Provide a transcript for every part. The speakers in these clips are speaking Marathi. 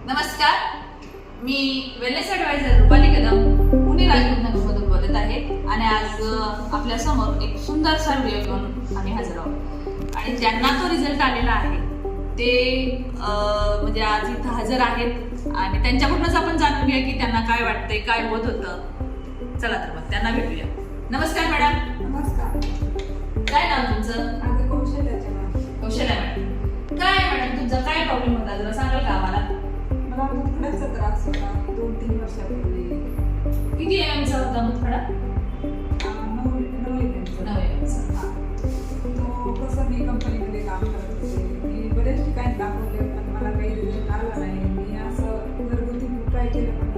नमस्कार, मी वेलनेस ॲडवायझर रुपाली कदम पुणे राजनगरमधून बोलत आहे आणि आज आपल्या समोर एक सुंदरसा व्हिडिओ घेऊन आम्ही हजर आहोत. आणि ज्यांना तो रिझल्ट आलेला आहे ते म्हणजे आज इथं हजर आहेत आणि त्यांच्याकडूनच आपण जाणून घेऊया की त्यांना काय वाटतंय, काय होत होतं. चला तर मग त्यांना भेटूया. नमस्कार मॅडम. नमस्कार. काय नाव तुमचं? माझं कौशल्याचं. कौशल्या मॅडम. काय मॅडम तुमचा काय प्रॉब्लेम होता जरा सांगाल का आम्हाला? मला मुतखड्याचा त्रास होता 2-3 वर्षापूर्वी. किती एमचा होता मुतखडा? 9 हा. तो कसं मी कंपनीमध्ये काम करत होते. मी बरेच ठिकाणी दाखवले पण मला काही रिझल्ट आला नाही. मी असं घरगुती उपाय केले पण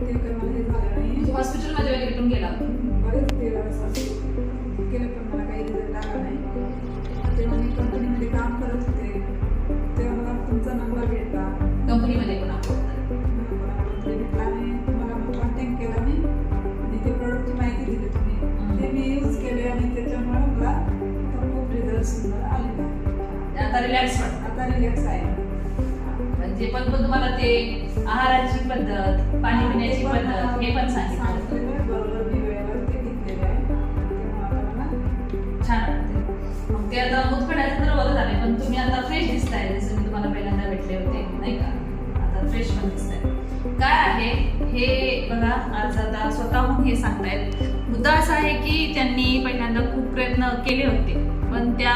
ते काही मला हे झालं नाही. हॉस्पिटलमध्ये वगैरे पण गेला होता? बरेच केले पण मला काही रिझल्ट आला नाही. तेव्हा मी कंपनीमध्ये काम करत होते तेव्हा मला तुमचा नंबर भेटला. कंपनीमध्ये पण आपण भेटला आणि तुम्हाला कॉन्टॅक्ट केला मी आणि ते प्रोडक्टची माहिती दिली तुम्ही. ते मी यूज केले आणि त्याच्यामुळे मला खूप रिझल्ट सुंदर आले. आता रिलॅक्स वाटतं. आता रिलॅक्स आहे. म्हणजे पण तुम्हाला ते आहाराची पद्धत, पाणी पिण्याची पद्धत हे पण सांगितलं. बरोबर मी वेळेवर ते घेतलेले आहे तेव्हा आता मला छान वाटते. मग ते आता मुतखड्याचं तर बरं झाले पण तुम्ही आता फ्रेश दिसताय. जसं मी तुम्हाला पहिल्यांदा भेटले होते नाही का, आता फ्रेश पण दिसताय. काय आहे हे बघा, आज आता स्वतःहून हे सांगतायत. मुद्दा असा आहे की त्यांनी पहिल्यांदा खूप प्रयत्न केले होते पण त्या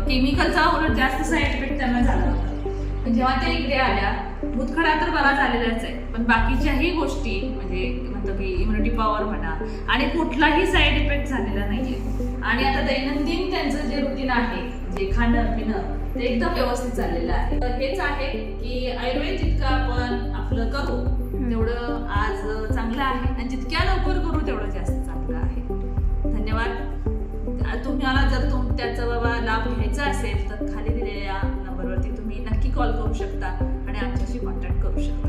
केमिकलचा उलट जास्त साईड इफेक्ट त्यांना झाला होता. पण जेव्हा त्या इकडे आल्या, मुतखडा तर बरा झालेलाच आहे पण बाकीच्याही गोष्टी म्हणजे म्हणतो की इम्युनिटी पॉवर म्हणा आणि कुठलाही साईड इफेक्ट झालेला नाहीये. आणि आता दैनंदिन त्यांचं जे रुटीन आहे, जे खाणं पिणं ते एकदम व्यवस्थित चाललेलं आहे. तर हेच आहे की आयुर्वेद जितकं आपण आपलं करू तेवढं आज चांगलं आहे आणि जितक्या लवकर करू तेवढं जास्त चांगलं आहे. धन्यवाद. तुम्हाला जर त्याचा बाबा लाभ घ्यायचा असेल तर खाली दिलेल्या नंबरवरती तुम्ही नक्की कॉल करू शकता आणि आमच्याशी कॉन्टॅक्ट करू शकता.